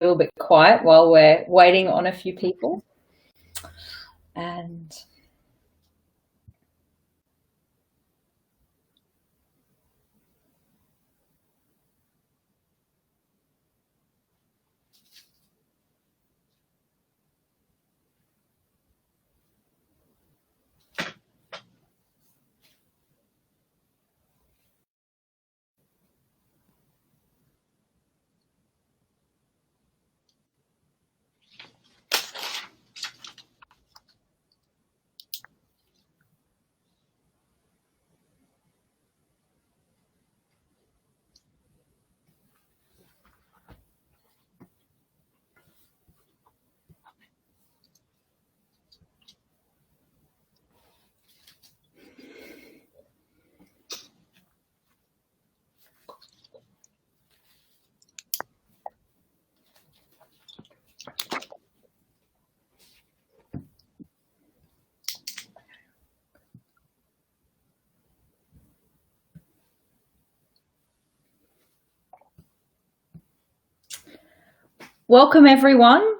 little bit quiet while we're waiting on a few people. And welcome, everyone.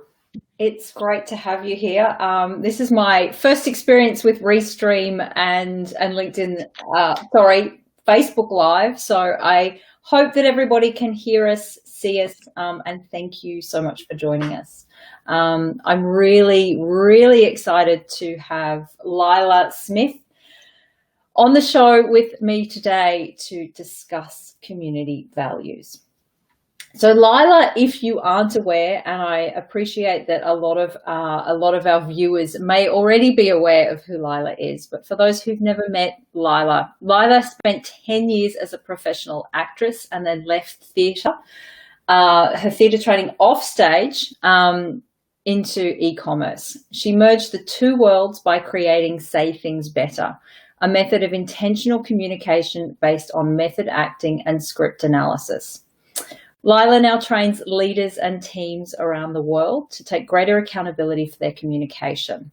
It's great to have you here. This is my first experience with Restream and LinkedIn, Facebook Live. So I hope that everybody can hear us, see us, and thank you so much for joining us. I'm really, really excited to have Lila Smith on the show with me today to discuss community values. So Lila, if you aren't aware, and I appreciate that a lot of our viewers may already be aware of who Lila is, but for those who've never met Lila, Lila spent 10 years as a professional actress and then left theatre, her theatre training off stage into e-commerce. She merged the two worlds by creating Say Things Better, a method of intentional communication based on method acting and script analysis. Lila now trains leaders and teams around the world to take greater accountability for their communication.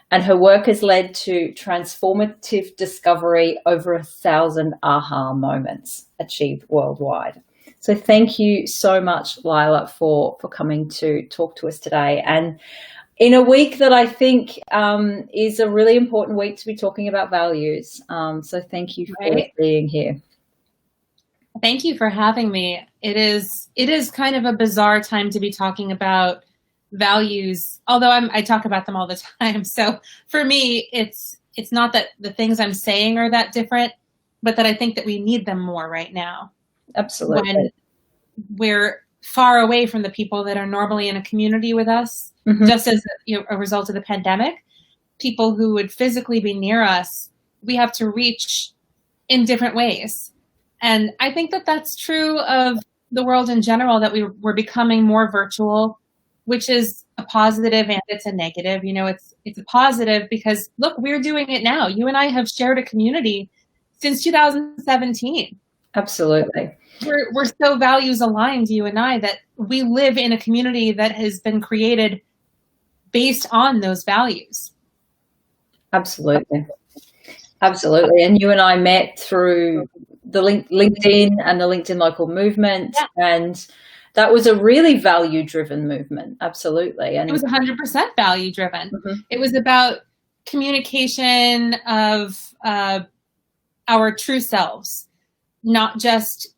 And her work has led to transformative discovery, over 1,000 aha moments achieved worldwide. So thank you so much, Lila, for coming to talk to us today. And in a week that I think is a really important week to be talking about values. So thank you for being here. Thank you for having me. It is kind of a bizarre time to be talking about values, although I talk about them all the time. So for me, it's not that the things I'm saying are that different, but that I think that we need them more right now. Absolutely. When we're far away from the people that are normally in a community with us, just as a result of the pandemic, people who would physically be near us, we have to reach in different ways. And I think that that's true of the world in general, that we're becoming more virtual, which is a positive and it's a negative. It's a positive because, look, we're doing it now. You and I have shared a community since 2017. Absolutely. We're so values aligned, you and I, that we live in a community that has been created based on those values. Absolutely. Absolutely. And you and I met through the LinkedIn and the LinkedIn local movement. Yeah. And that was a really value-driven movement. Absolutely. And it was 100% value-driven. It was about communication of our true selves, not just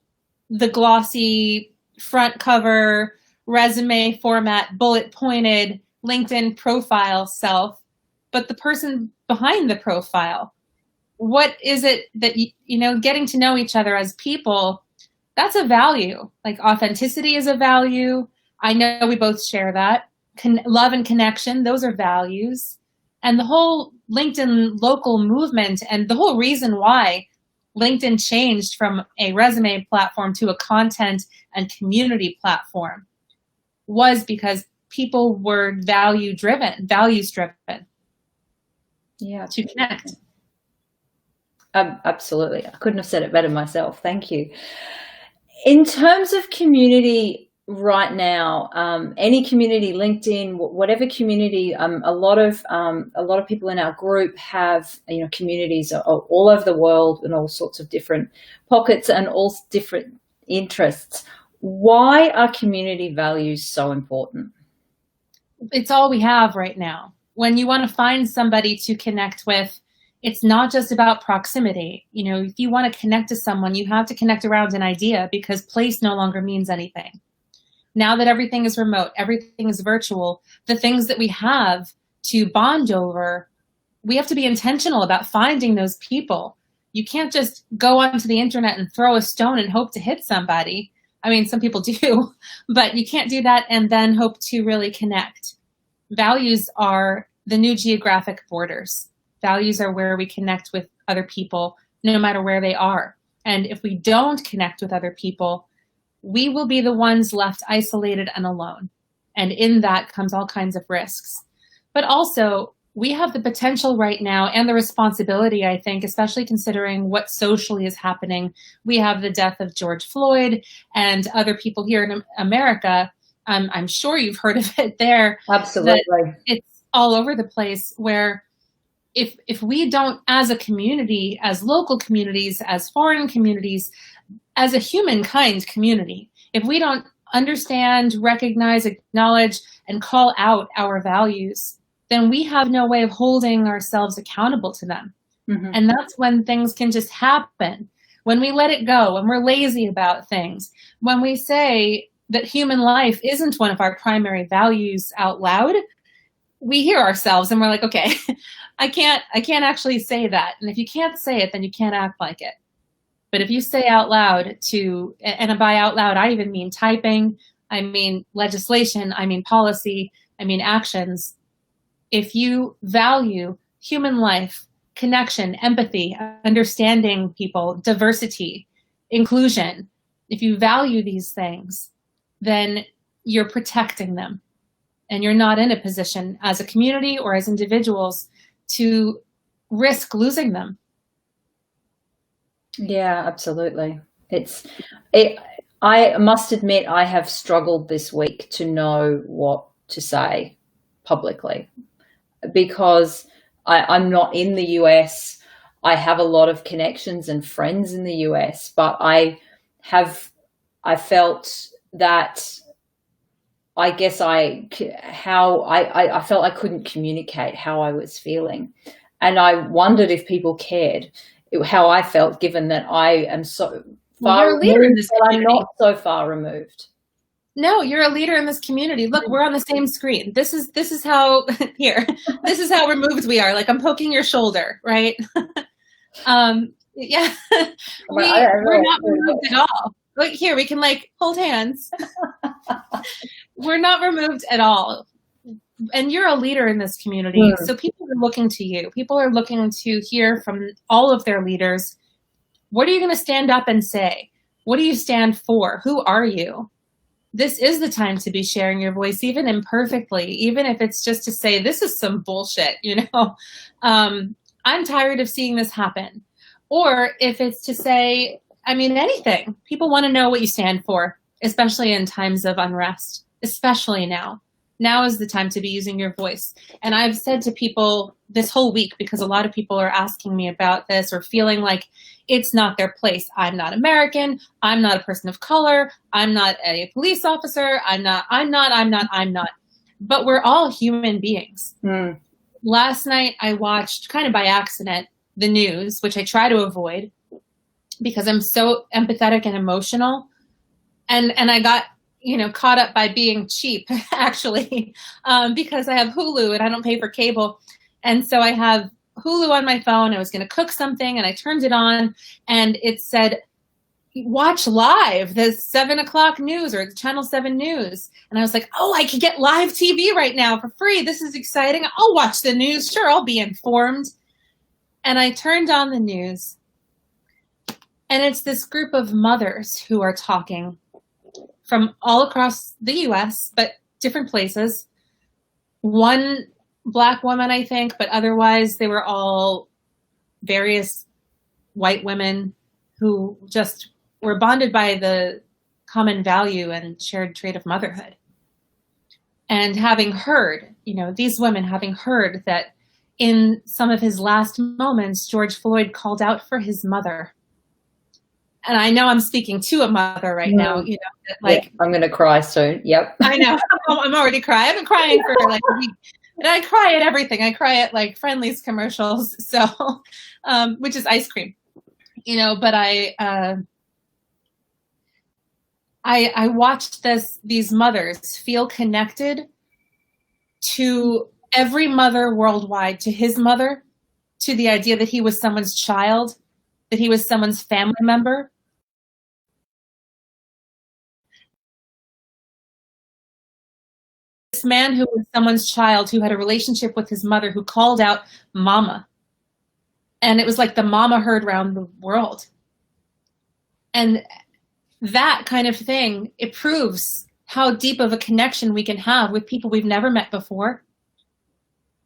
the glossy front cover, resume format, bullet pointed LinkedIn profile self, but the person behind the profile. What is it that, getting to know each other as people, that's a value. Like authenticity is a value. I know we both share that. Love and connection, those are values. And the whole LinkedIn local movement and the whole reason why LinkedIn changed from a resume platform to a content and community platform was because people were values driven. Yeah. To connect. Absolutely. I couldn't have said it better myself. Thank you. In terms of community right now, any community, LinkedIn, whatever community, a lot of people in our group have, communities all over the world in all sorts of different pockets and all different interests. Why are community values so important? It's all we have right now. When you want to find somebody to connect with, it's not just about proximity. You know, if you want to connect to someone, you have to connect around an idea, because place no longer means anything. Now that everything is remote, everything is virtual, the things that we have to bond over, we have to be intentional about finding those people. You can't just go onto the internet and throw a stone and hope to hit somebody. I mean, some people do, but you can't do that and then hope to really connect. Values are the new geographic borders. Values are where we connect with other people, no matter where they are. And if we don't connect with other people, we will be the ones left isolated and alone. And in that comes all kinds of risks. But also, we have the potential right now and the responsibility, I think, especially considering what socially is happening. We have the death of George Floyd and other people here in America. I'm sure you've heard of it there. Absolutely. It's all over the place, where if we don't, as a community, as local communities, as foreign communities, as a humankind community, if we don't understand, recognize, acknowledge, and call out our values, then we have no way of holding ourselves accountable to them. Mm-hmm. And that's when things can just happen. When we let it go, when we're lazy about things, when we say that human life isn't one of our primary values out loud, we hear ourselves and we're like, okay, I can't actually say that. And if you can't say it, then you can't act like it. But if you say out loud and by out loud, I even mean typing, I mean legislation, I mean policy, I mean actions. If you value human life, connection, empathy, understanding people, diversity, inclusion, if you value these things, then you're protecting them. And you're not in a position as a community or as individuals to risk losing them. Yeah, absolutely. I must admit, I have struggled this week to know what to say publicly, because I'm not in the US. I have a lot of connections and friends in the US, but I felt that I guess I felt I couldn't communicate how I was feeling. And I wondered if people cared how I felt, given that I am so far removed, but I'm not so far removed. No, you're a leader in this community. Look, we're on the same screen. This is how here. This is how removed we are. Like, I'm poking your shoulder, right? Yeah. We're not removed at all. Like, here, we can like hold hands. We're not removed at all. And you're a leader in this community. So people are looking to you. People are looking to hear from all of their leaders. What are you going to stand up and say? What do you stand for? Who are you? This is the time to be sharing your voice, even imperfectly, even if it's just to say, this is some bullshit, you know? I'm tired of seeing this happen. Or if it's to say, I mean, anything. People want to know what you stand for, especially in times of unrest, especially now. Now is the time to be using your voice. And I've said to people this whole week, because a lot of people are asking me about this or feeling like it's not their place. I'm not American. I'm not a person of color. I'm not a police officer. I'm not. But we're all human beings. Last night I watched, kind of by accident, the news, which I try to avoid because I'm so empathetic and emotional. And I got, caught up by being cheap, actually, because I have Hulu and I don't pay for cable. And so I have Hulu on my phone. I was going to cook something and I turned it on and it said, watch live the 7 o'clock news or the Channel 7 news. And I was like, oh, I can get live TV right now for free. This is exciting. I'll watch the news. Sure, I'll be informed. And I turned on the news and it's this group of mothers who are talking from all across the US, but different places. One Black woman, I think, but otherwise they were all various white women who just were bonded by the common value and shared trait of motherhood. And having heard, these women having heard that in some of his last moments, George Floyd called out for his mother. and I know I'm speaking to a mother right now, you know, like, yeah, I'm going to cry soon. Yep. I know. I'm already crying. I've been crying for like a week. And I cry at everything. I cry at like Friendly's commercials. So, which is ice cream, you know, but I watched these mothers feel connected to every mother worldwide, to his mother, to the idea that he was someone's child, that he was someone's family member. This man who was someone's child, who had a relationship with his mother, who called out mama. And it was like the mama heard around the world. And that kind of thing, it proves how deep of a connection we can have with people we've never met before,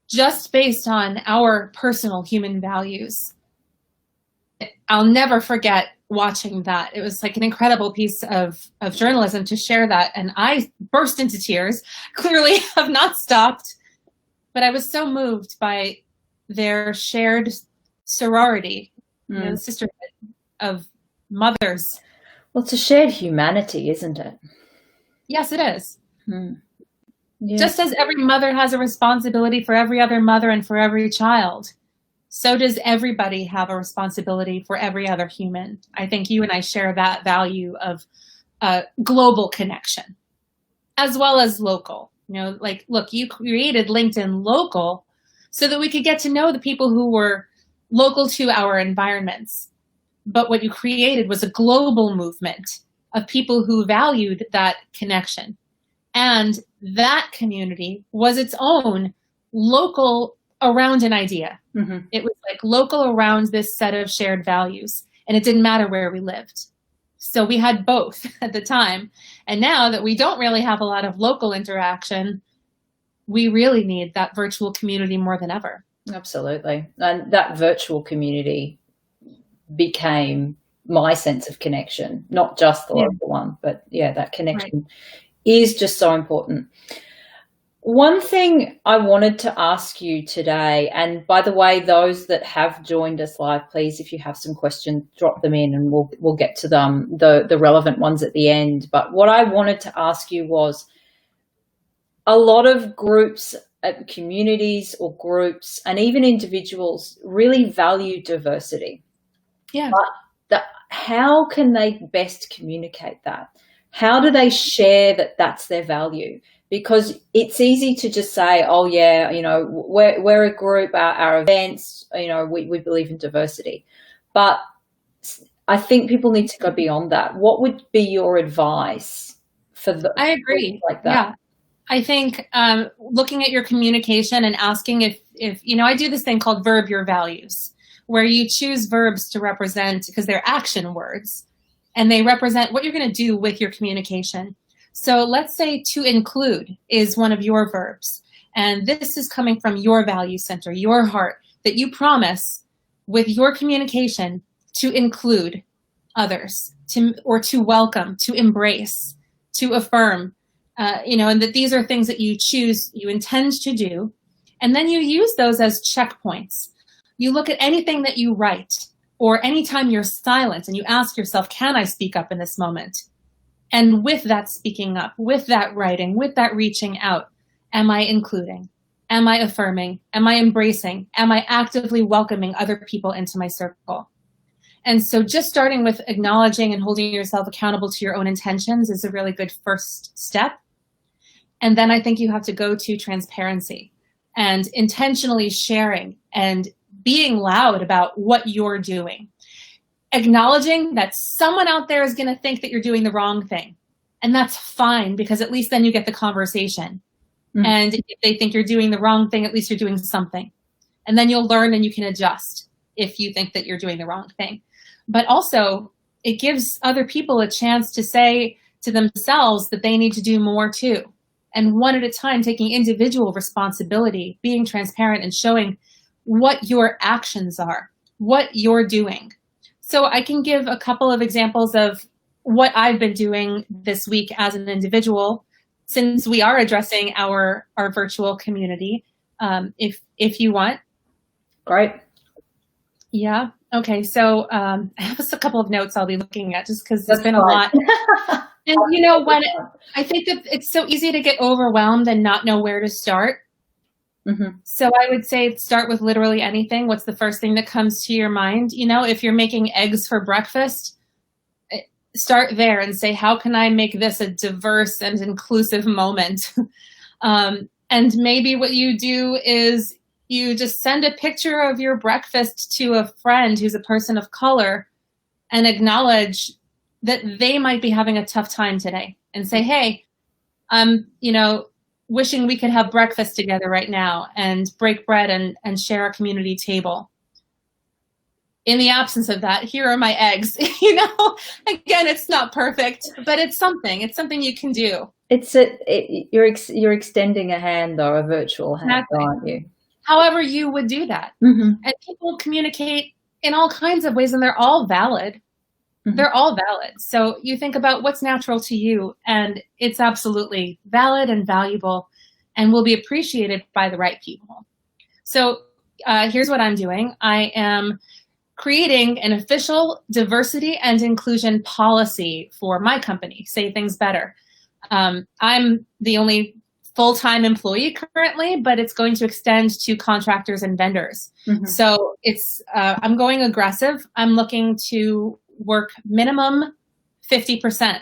just based on our personal human values. I'll never forget watching that. It was like an incredible piece of journalism to share that. And I burst into tears, clearly have not stopped, but I was so moved by their shared sorority, you know, the sisterhood of mothers. Well, it's a shared humanity, isn't it? Yes, it is. Yeah. Just as every mother has a responsibility for every other mother and for every child, so does everybody have a responsibility for every other human. I think you and I share that value of global connection, as well as local. You know, like, look, you created LinkedIn Local so that we could get to know the people who were local to our environments. But what you created was a global movement of people who valued that connection. And that community was its own local around an idea. It was like local around this set of shared values. And it didn't matter where we lived. So we had both at the time. And now that we don't really have a lot of local interaction, we really need that virtual community more than ever. Absolutely. And that virtual community became my sense of connection, not just the local one, but yeah, that connection is just so important. One thing I wanted to ask you today, and by the way, those that have joined us live, please, if you have some questions, drop them in and we'll get to them, the relevant ones at the end. But what I wanted to ask you was, a lot of groups, communities or groups, and even individuals really value diversity. Yeah. But how can they best communicate that? How do they share that that's their value? Because it's easy to just say, oh yeah, you know, we're a group, our events, you know, we believe in diversity. But I think people need to go beyond that. What would be your advice for the I agree. like that? Yeah. I think looking at your communication and asking if, you know, I do this thing called verb your values, where you choose verbs to represent, because they're action words, and they represent what you're going to do with your communication. So let's say to include is one of your verbs. And this is coming from your value center, your heart, that you promise with your communication to include others, or to welcome, to embrace, to affirm, you know, and that these are things that you choose, you intend to do. And then you use those as checkpoints. You look at anything that you write, or anytime you're silent and you ask yourself, can I speak up in this moment? And with that speaking up, with that writing, with that reaching out, am I including? Am I affirming? Am I embracing? Am I actively welcoming other people into my circle? And so just starting with acknowledging and holding yourself accountable to your own intentions is a really good first step. And then I think you have to go to transparency and intentionally sharing and being loud about what you're doing. Acknowledging that someone out there is going to think that you're doing the wrong thing. And that's fine, because at least then you get the conversation. And if they think you're doing the wrong thing, at least you're doing something. And then you'll learn and you can adjust if you think that you're doing the wrong thing. But also, it gives other people a chance to say to themselves that they need to do more too. And one at a time, taking individual responsibility, being transparent and showing what your actions are, what you're doing. So I can give a couple of examples of what I've been doing this week as an individual, since we are addressing our virtual community, if you want. Great. Yeah. Okay, so I have a couple of notes I'll be looking at just because there's That's been a lot. And you know, when I think that it's so easy to get overwhelmed and not know where to start. So I would say start with literally anything. What's the first thing that comes to your mind? You know, if you're making eggs for breakfast, start there and say, how can I make this a diverse and inclusive moment? And maybe what you do is you just send a picture of your breakfast to a friend who's a person of color and acknowledge that they might be having a tough time today and say, hey, you know, wishing we could have breakfast together right now and break bread and share a community table. In the absence of that, here are my eggs. You know, again, it's not perfect, but it's something. It's something you can do. You're extending a hand, though, a virtual hand, exactly. Aren't you? However you would do that. And people communicate in all kinds of ways, and they're all valid. They're all valid. So you think about what's natural to you, and it's absolutely valid and valuable and will be appreciated by the right people. So here's what I'm doing. I am creating an official diversity and inclusion policy for my company, Say Things Better. I'm the only full-time employee currently, but it's going to extend to contractors and vendors. So it's I'm going aggressive. I'm looking to work minimum 50%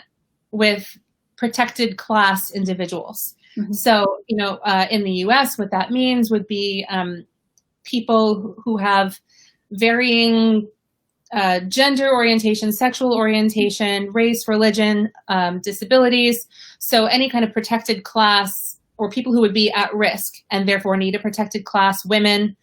with protected class individuals. So, you know, in the US, what that means would be people who have varying gender orientation, sexual orientation, race, religion, disabilities. So any kind of protected class or people who would be at risk and therefore need a protected class, women.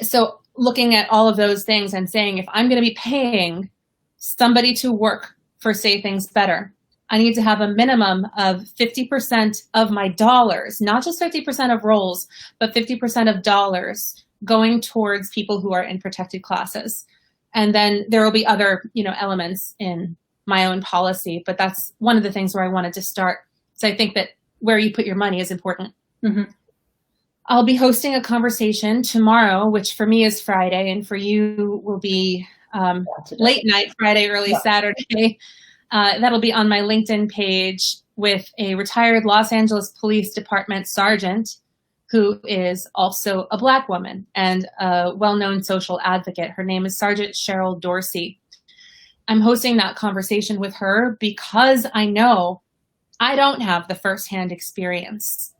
So looking at all of those things and saying, if I'm going to be paying somebody to work for Say Things Better, I need to have a minimum of 50% of my dollars, not just 50% of roles, but 50% of dollars going towards people who are in protected classes. And then there will be other, you know, elements in my own policy, but that's one of the things where I wanted to start. So I think that where you put your money is important. I'll be hosting a conversation tomorrow, which for me is Friday, and for you will be late night Friday, early Saturday. That'll be on my LinkedIn page with a retired Los Angeles Police Department sergeant who is also a Black woman and a well-known social advocate. Her name is Sergeant Cheryl Dorsey. I'm hosting that conversation with her because I know I don't have the firsthand experience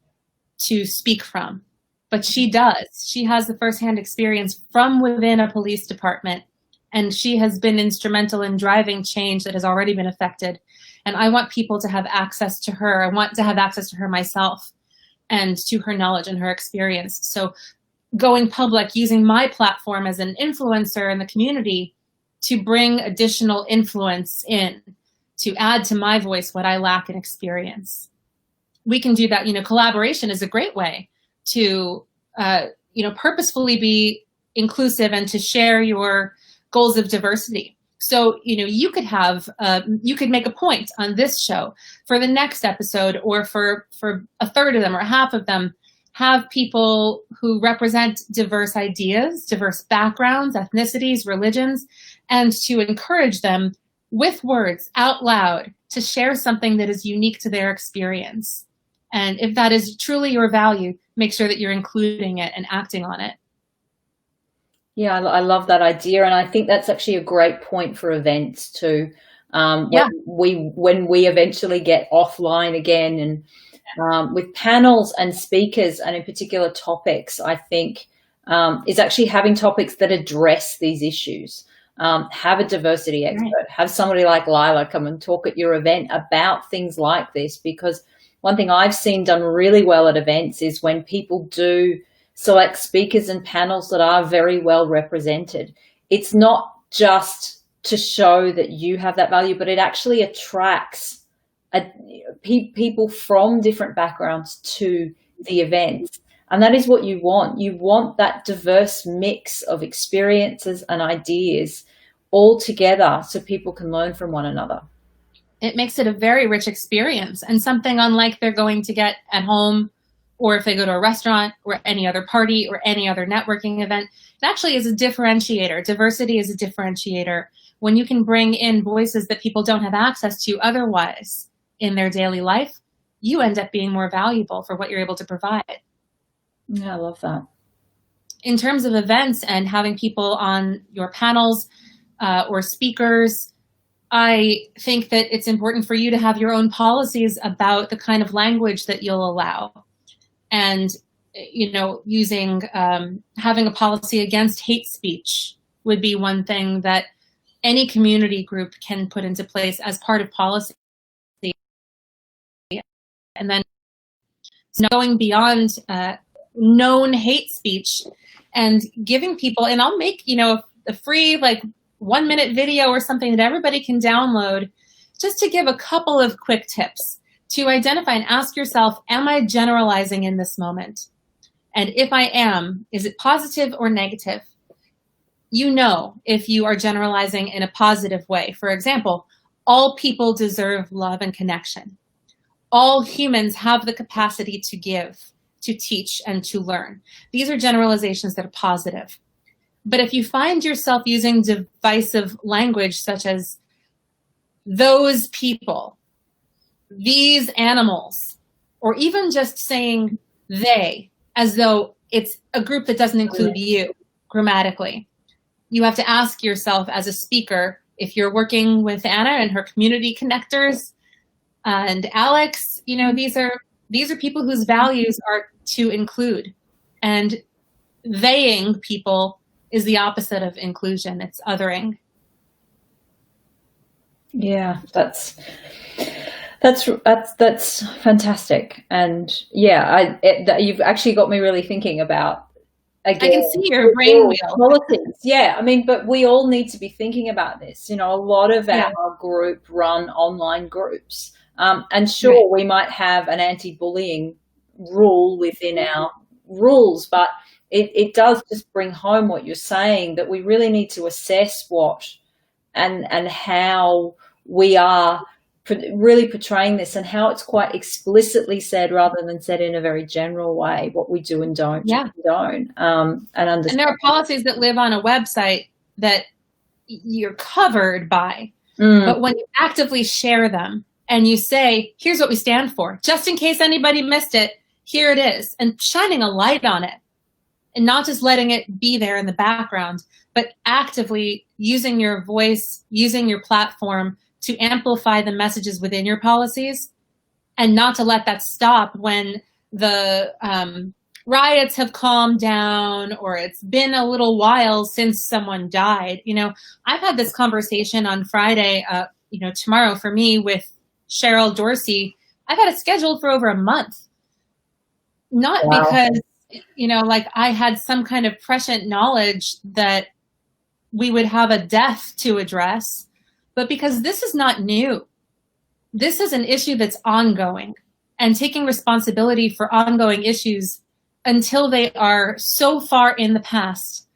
to speak from, but she does. She has the firsthand experience from within a police department, and she has been instrumental in driving change that has already been affected. And I want people to have access to her. I want to have access to her myself and to her knowledge and her experience. So going public, using my platform as an influencer in the community to bring additional influence in, to add to my voice what I lack in experience. We can do that. You know, collaboration is a great way to, you know, purposefully be inclusive and to share your goals of diversity. So, you know, you could have, you could make a point on this show for the next episode, or for a third of them or half of them, have people who represent diverse ideas, diverse backgrounds, ethnicities, religions, and to encourage them with words out loud to share something that is unique to their experience. And if that is truly your value, make sure that you're including it and acting on it. Yeah, I love that idea, and I think that's actually a great point for events too. When we eventually get offline again, and with panels and speakers, and in particular topics, I think is actually having topics that address these issues. Have a diversity expert, have somebody like Lila come and talk at your event about things like this, because one thing I've seen done really well at events is when people do select speakers and panels that are very well represented. It's not just to show that you have that value, but it actually attracts people from different backgrounds to the events. And that is what you want. You want that diverse mix of experiences and ideas all together so people can learn from one another. It makes it a very rich experience and something unlike they're going to get at home or if they go to a restaurant or any other party or any other networking event. It actually is a differentiator. Diversity is a differentiator. When you can bring in voices that people don't have access to otherwise in their daily life, you end up being more valuable for what you're able to provide. Yeah, I love that. In terms of events and having people on your panels or speakers, I think that it's important for you to have your own policies about the kind of language that you'll allow. And, you know, having a policy against hate speech would be one thing that any community group can put into place as part of policy. And then going beyond known hate speech and giving people, and I'll make, you know, a free like 1-minute video or something that everybody can download, just to give a couple of quick tips to identify and ask yourself, am I generalizing in this moment? And if I am, is it positive or negative? You know if you are generalizing in a positive way. For example, all people deserve love and connection. All humans have the capacity to give, to teach, and to learn. These are generalizations that are positive. But if you find yourself using divisive language such as those people, these animals, or even just saying they, as though it's a group that doesn't include you grammatically, you have to ask yourself as a speaker, if you're working with Anna and her community connectors and Alex, you know, these are people whose values are to include, and theying people is the opposite of inclusion. It's othering. Yeah, that's fantastic. And yeah, you've actually got me really thinking about, again, I can see your brain wheel. Politics. Yeah, I mean, but we all need to be thinking about this. You know, a lot of our group run online groups. And sure, we might have an anti-bullying rule within our rules, but it does just bring home what you're saying, that we really need to assess what and how we are really portraying this, and how it's quite explicitly said rather than said in a very general way, what we do and don't. And understand. And there are policies that live on a website that you're covered by, but when you actively share them and you say, here's what we stand for, just in case anybody missed it, here it is, and shining a light on it, and not just letting it be there in the background, but actively using your voice, using your platform to amplify the messages within your policies, and not to let that stop when the riots have calmed down or it's been a little while since someone died. You know, I've had this conversation on Friday, you know, tomorrow for me with Cheryl Dorsey. I've had it scheduled for over a month. Not because, you know, like I had some kind of prescient knowledge that we would have a death to address, but because this is not new. This is an issue that's ongoing, and taking responsibility for ongoing issues until they are so far in the past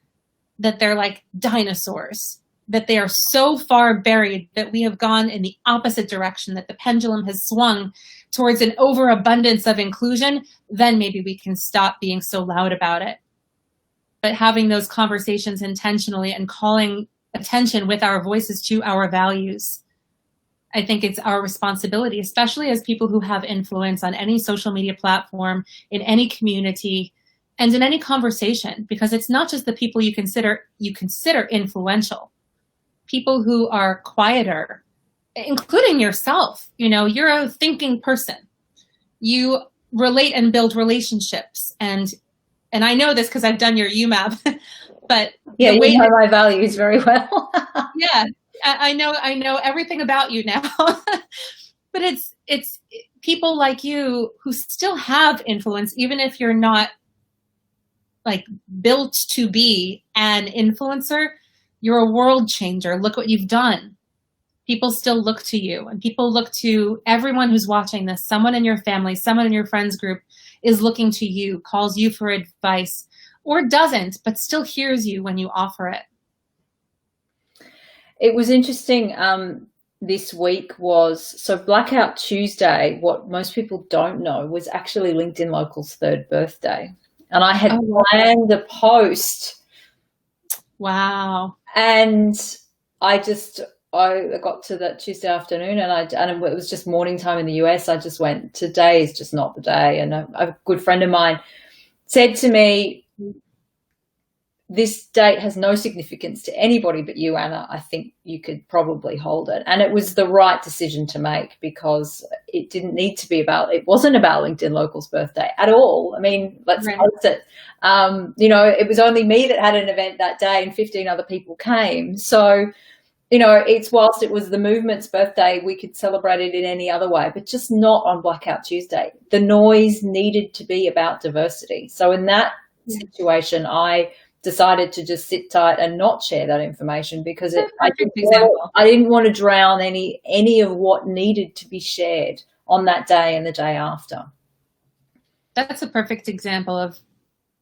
that they're like dinosaurs, that they are so far buried that we have gone in the opposite direction, that the pendulum has swung towards an overabundance of inclusion, then maybe we can stop being so loud about it. But having those conversations intentionally and calling attention with our voices to our values, I think it's our responsibility, especially as people who have influence on any social media platform, in any community, and in any conversation, because it's not just the people you consider influential. People who are quieter, including yourself. You know, you're a thinking person. You relate and build relationships. And I know this because I've done your UMAP, but yeah, you know my values very well. Yeah, I know everything about you now. But it's people like you who still have influence, even if you're not like built to be an influencer. You're a world changer. Look what you've done. People still look to you, and people look to everyone who's watching this. Someone in your family, someone in your friends group is looking to you, calls you for advice, or doesn't, but still hears you when you offer it. It was interesting. this week was, so Blackout Tuesday, what most people don't know, was actually LinkedIn Local's 3rd birthday. And I had planned a post. Wow. And I got to that Tuesday afternoon, and it was just morning time in the US. I just went, today is just not the day. And a good friend of mine said to me, this date has no significance to anybody but you, Anna. I think you could probably hold it. And it was the right decision to make, because it didn't need to be it wasn't about LinkedIn Local's birthday at all. I mean, let's face it. It was only me that had an event that day and 15 other people came. So, it's whilst it was the movement's birthday, we could celebrate it in any other way, but just not on Blackout Tuesday. The noise needed to be about diversity. So in that situation, I decided to just sit tight and not share that information, because I didn't want to drown any of what needed to be shared on that day and the day after. That's a perfect example of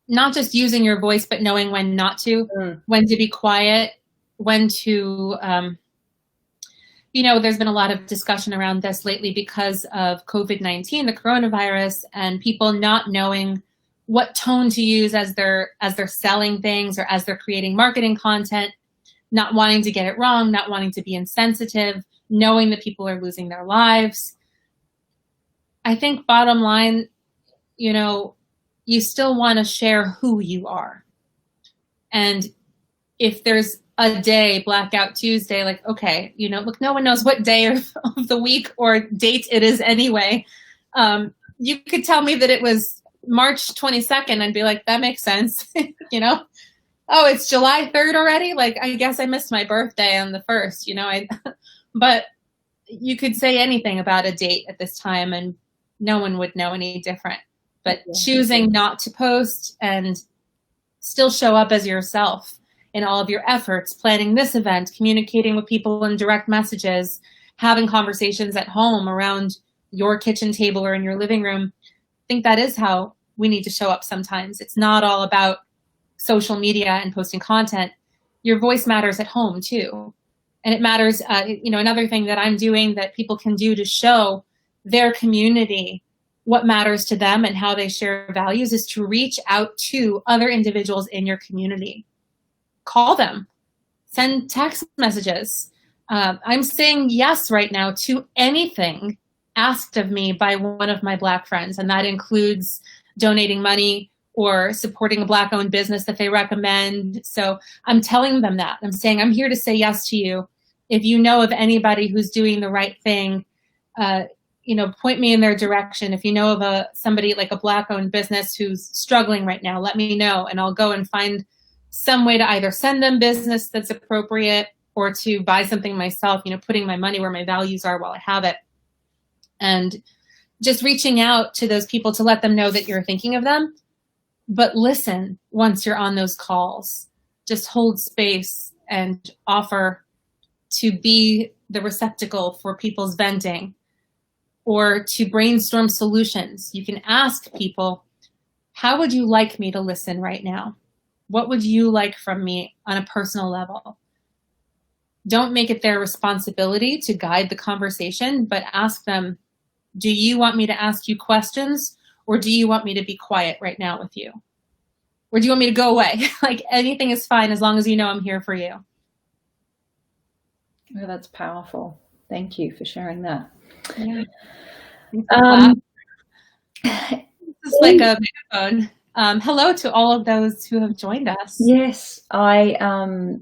not just using your voice, but knowing when not to, when to be quiet, when to, there's been a lot of discussion around this lately because of COVID-19, the coronavirus, and people not knowing what tone to use as they're selling things or as they're creating marketing content, not wanting to get it wrong, not wanting to be insensitive, knowing that people are losing their lives. I think bottom line, you still want to share who you are. And if there's a day, Blackout Tuesday, like, okay, look, no one knows what day of the week or date it is anyway. You could tell me that it was March 22nd, I'd be like, that makes sense. Oh, it's July 3rd already? Like, I guess I missed my birthday on the 1st, but you could say anything about a date at this time and no one would know any different. But choosing not to post and still show up as yourself in all of your efforts, planning this event, communicating with people in direct messages, having conversations at home around your kitchen table or in your living room. I think that is how we need to show up sometimes. It's not all about social media and posting content. Your voice matters at home too. And it matters, another thing that I'm doing that people can do to show their community what matters to them and how they share values is to reach out to other individuals in your community. Call them, send text messages. I'm saying yes right now to anything asked of me by one of my Black friends, and that includes donating money or supporting a Black-owned business that they recommend. So I'm telling them that. I'm saying, I'm here to say yes to you. If you know of anybody who's doing the right thing, point me in their direction. If you know of somebody like a Black-owned business who's struggling right now, let me know, and I'll go and find some way to either send them business that's appropriate or to buy something myself, putting my money where my values are while I have it. And just reaching out to those people to let them know that you're thinking of them. But listen, once you're on those calls, just hold space and offer to be the receptacle for people's venting or to brainstorm solutions. You can ask people, how would you like me to listen right now? What would you like from me on a personal level? Don't make it their responsibility to guide the conversation, but ask them, do you want me to ask you questions, or do you want me to be quiet right now with you? Or do you want me to go away? Like, anything is fine as long as you know I'm here for you. Oh, that's powerful. Thank you for sharing that. Yeah. It's like a megaphone. Hello to all of those who have joined us. Yes,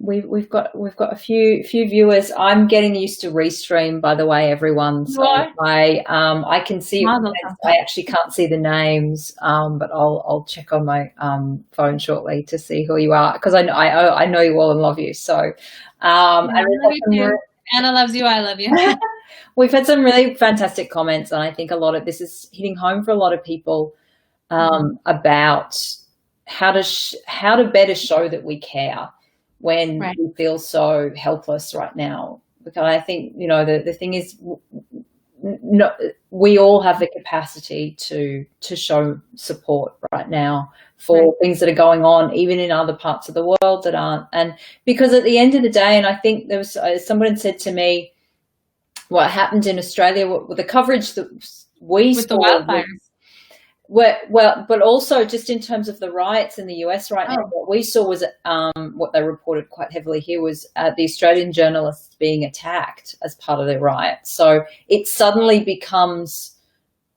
we've got a few viewers. I'm getting used to Restream, by the way, everyone. So I can see. I actually can't see the names, but I'll check on my phone shortly to see who you are, because I know you all and love you. So, Anna loves you. I love you. We've had some really fantastic comments, and I think a lot of this is hitting home for a lot of people. About how to better show that we care when we feel so helpless right now. Because I think, the thing is, we all have the capacity to show support right now for things that are going on, even in other parts of the world that aren't. And because at the end of the day, and I think there was someone said to me, what happened in Australia, what the coverage that we with saw the wildfires. Well, but also just in terms of the riots in the US right now, what we saw was what they reported quite heavily here was the Australian journalists being attacked as part of the riot. So it suddenly becomes,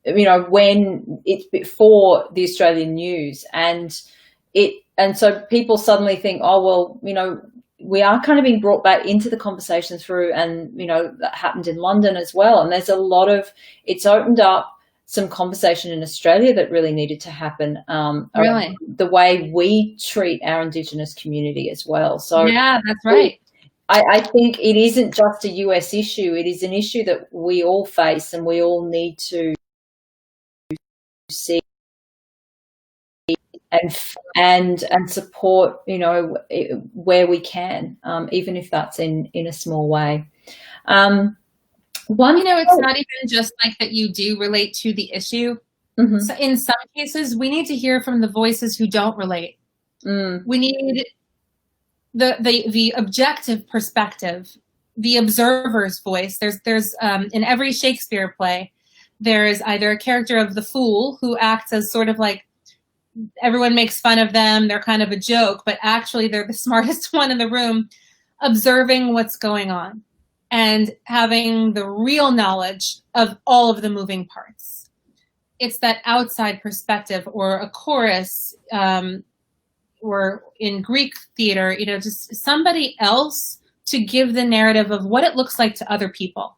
when it's before the Australian news, and so people suddenly think, oh well, we are kind of being brought back into the conversation through, and that happened in London as well. And there's a lot of, it's opened up some conversation in Australia that really needed to happen, Really? the way we treat our Indigenous community as well. So yeah, that's right. I think it isn't just a US issue. It is an issue that we all face, and we all need to see and support, where we can, even if that's in a small way. It's not even just like that you do relate to the issue. Mm-hmm. So in some cases, we need to hear from the voices who don't relate. We need the objective perspective, the observer's voice. There's in every Shakespeare play, there is either a character of the fool who acts as sort of like everyone makes fun of them, they're kind of a joke, but actually they're the smartest one in the room, observing what's going on and having the real knowledge of all of the moving parts. It's that outside perspective, or a chorus, or in Greek theater, just somebody else to give the narrative of what it looks like to other people.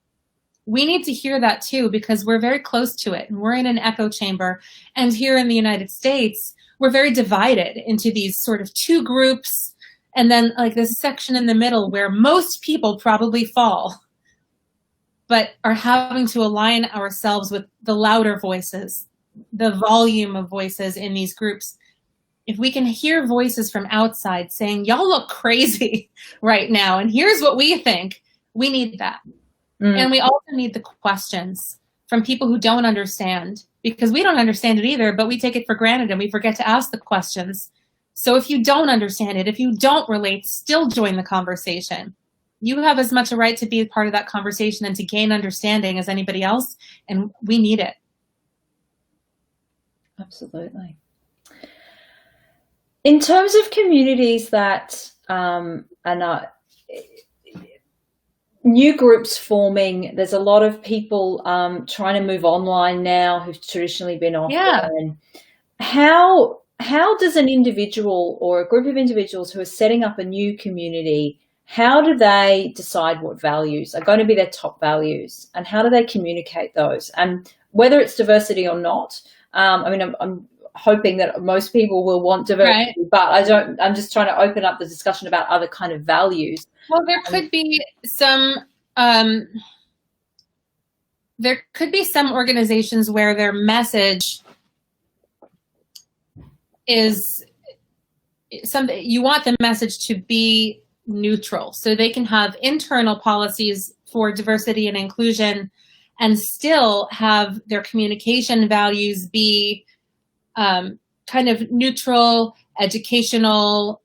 We need to hear that too, because we're very close to it, and we're in an echo chamber. And here in the United States, we're very divided into these sort of two groups, and then like this section in the middle where most people probably fall, but are having to align ourselves with the louder voices, the volume of voices in these groups. If we can hear voices from outside saying, y'all look crazy right now, and here's what we think, we need that. And we also need the questions from people who don't understand, because we don't understand it either, but we take it for granted and we forget to ask the questions. So if you don't understand it, if you don't relate, still join the conversation. You have as much a right to be a part of that conversation and to gain understanding as anybody else, and we need it. Absolutely. In terms of communities that are not, new groups forming, there's a lot of people trying to move online now who've traditionally been offline. Yeah. How does an individual or a group of individuals who are setting up a new community, how do they decide what values are going to be their top values, and how do they communicate those? And whether it's diversity or not, I'm hoping that most people will want diversity, right, but I'm just trying to open up the discussion about other kind of values. Well, there could be some organizations where their message is something, you want the message to be neutral, so they can have internal policies for diversity and inclusion and still have their communication values be kind of neutral, educational,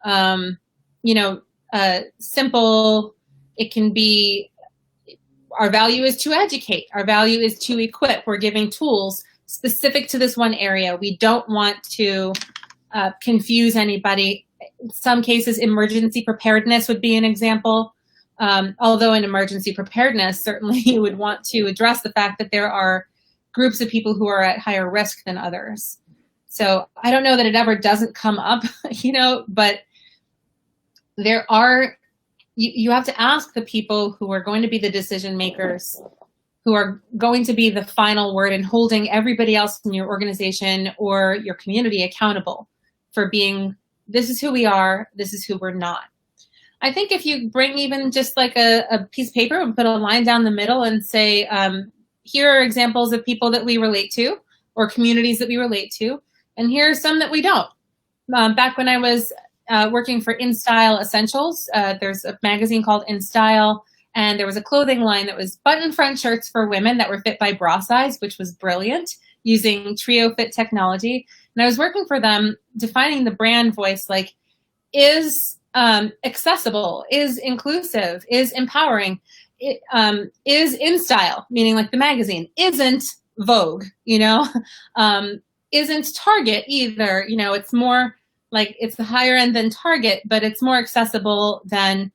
simple. It can be, our value is to educate, our value is to equip. We're giving tools specific to this one area. We don't want to confuse anybody. In some cases, emergency preparedness would be an example. Although in emergency preparedness, certainly you would want to address the fact that there are groups of people who are at higher risk than others. So I don't know that it ever doesn't come up, but there are, you have to ask the people who are going to be the decision makers, who are going to be the final word and holding everybody else in your organization or your community accountable for being, this is who we are, this is who we're not. I think if you bring even just like a piece of paper and put a line down the middle and say, here are examples of people that we relate to or communities that we relate to, and here are some that we don't. Back when I was working for InStyle Essentials, there's a magazine called InStyle, and there was a clothing line that was button front shirts for women that were fit by bra size, which was brilliant, using Trio Fit technology. And I was working for them, defining the brand voice, like, is accessible, is inclusive, is empowering, is in style, meaning like the magazine, isn't Vogue, isn't Target either. It's more like it's the higher end than Target, but it's more accessible than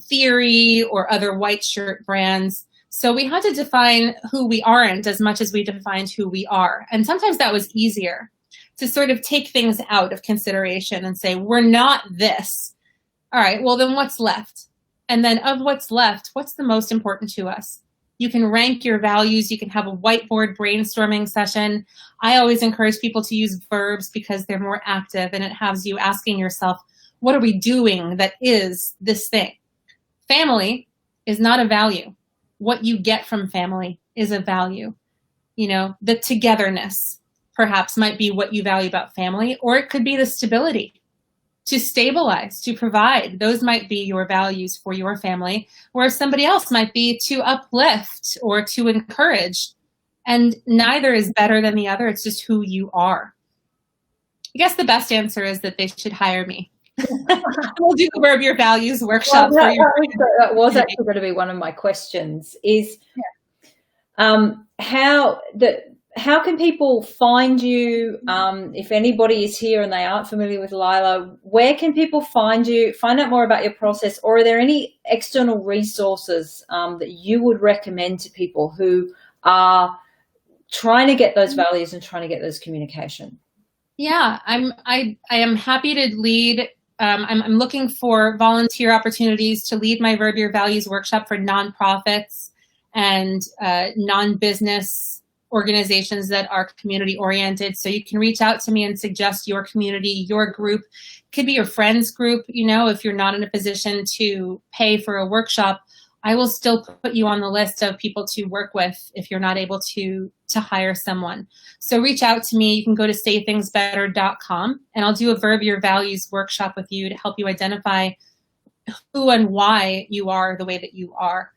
Theory or other white shirt brands. So we had to define who we aren't as much as we defined who we are. And sometimes that was easier to sort of take things out of consideration and say, we're not this. All right, well, then what's left? And then of what's left, what's the most important to us? You can rank your values. You can have a whiteboard brainstorming session. I always encourage people to use verbs because they're more active, and it has you asking yourself, what are we doing that is this thing? Family is not a value. What you get from family is a value. The togetherness perhaps might be what you value about family, or it could be the stability, to stabilize, to provide. Those might be your values for your family, whereas somebody else might be to uplift or to encourage. And neither is better than the other. It's just who you are. I guess the best answer is that they should hire me. We'll do the Verb Your Values workshop. Well, that was actually going to be one of my questions is how can people find you? If anybody is here and they aren't familiar with Lila, where can people find you, find out more about your process, or are there any external resources that you would recommend to people who are trying to get those values and trying to get those communication? Yeah, I am happy to lead. I'm looking for volunteer opportunities to lead my Verb Your Values workshop for nonprofits and non-business organizations that are community oriented. So you can reach out to me and suggest your community, your group. It could be your friends group. If you're not in a position to pay for a workshop, I will still put you on the list of people to work with if you're not able to hire someone. So reach out to me. You can go to saythingsbetter.com and I'll do a Verb Your Values workshop with you to help you identify who and why you are the way that you are.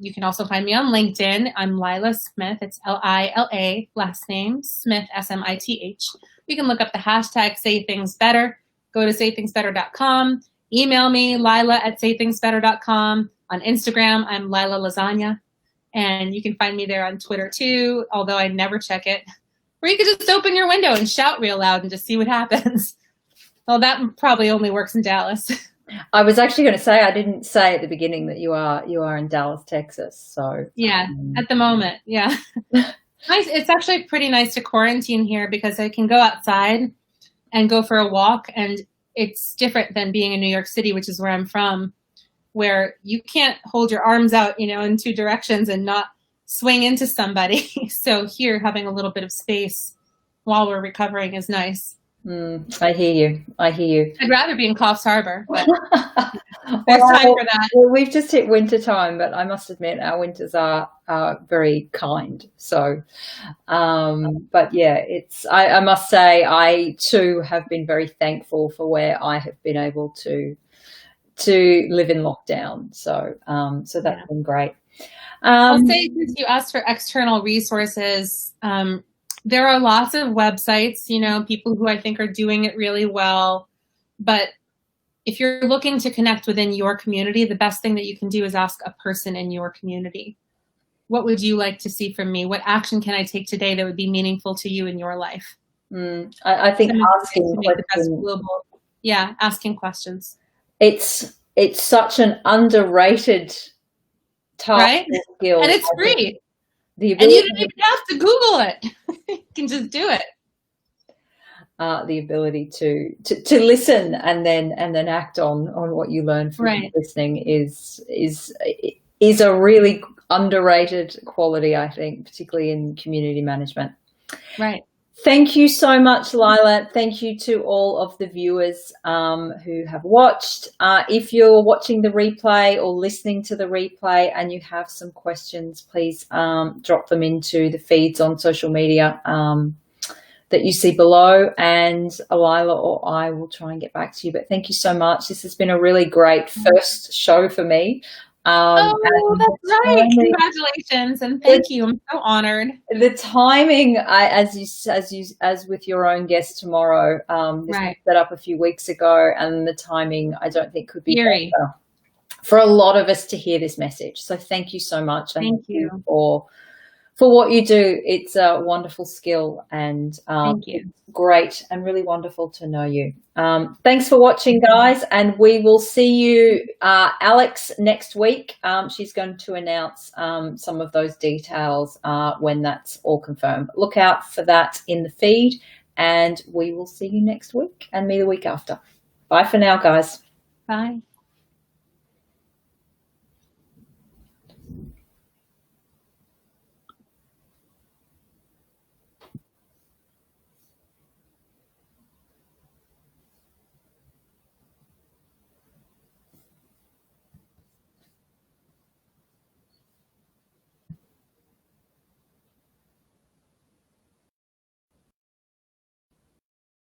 You can also find me on LinkedIn. I'm Lila Smith. It's Lila, last name Smith, Smith. You can look up the hashtag #SayThingsBetter. Go to saythingsbetter.com. Email me, Lila@saythingsbetter.com. On Instagram, I'm Lila Lasagna. And you can find me there on Twitter too, although I never check it. Or you could just open your window and shout real loud and just see what happens. Well, that probably only works in Dallas. I was actually going to say, I didn't say at the beginning that you are in Dallas, Texas. So yeah, at the moment, yeah. It's actually pretty nice to quarantine here because I can go outside and go for a walk, and it's different than being in New York City, which is where I'm from, where you can't hold your arms out, in two directions and not swing into somebody. So here, having a little bit of space while we're recovering is nice. I hear you. I'd rather be in Coffs Harbour, but there's time for that. Well, we've just hit winter time, but I must admit our winters are very kind. So, but yeah, I must say I too have been very thankful for where I have been able to live in lockdown. So, that's been great. I'll say, since you asked for external resources, there are lots of websites, people who I think are doing it really well. But if you're looking to connect within your community, the best thing that you can do is ask a person in your community. What would you like to see from me? What action can I take today that would be meaningful to you in your life? I think asking questions. Asking questions. It's such an underrated type of skill. And it's free. And you don't even have to Google it. You can just do it. The ability to listen and then act on what you learn from listening is a really underrated quality, I think, particularly in community management. Right. Thank you so much, Lila. Thank you to all of the viewers who have watched. If you're watching the replay or listening to the replay and you have some questions, please drop them into the feeds on social media that you see below, and Lila or I will try and get back to you. But thank you so much. This has been a really great first show for me. That's right. Congratulations and thank you. I'm so honored. The timing, as with your own guest tomorrow, this was set up a few weeks ago, and the timing I don't think could be better. for a lot of us to hear this message. So thank you so much. Thank you for what you do. It's a wonderful skill, and thank you. Great and really wonderful to know you. Thanks for watching, guys, and we will see you, Alex, next week. She's going to announce some of those details when that's all confirmed. Look out for that in the feed, and we will see you next week and me the week after. Bye for now, guys. Bye.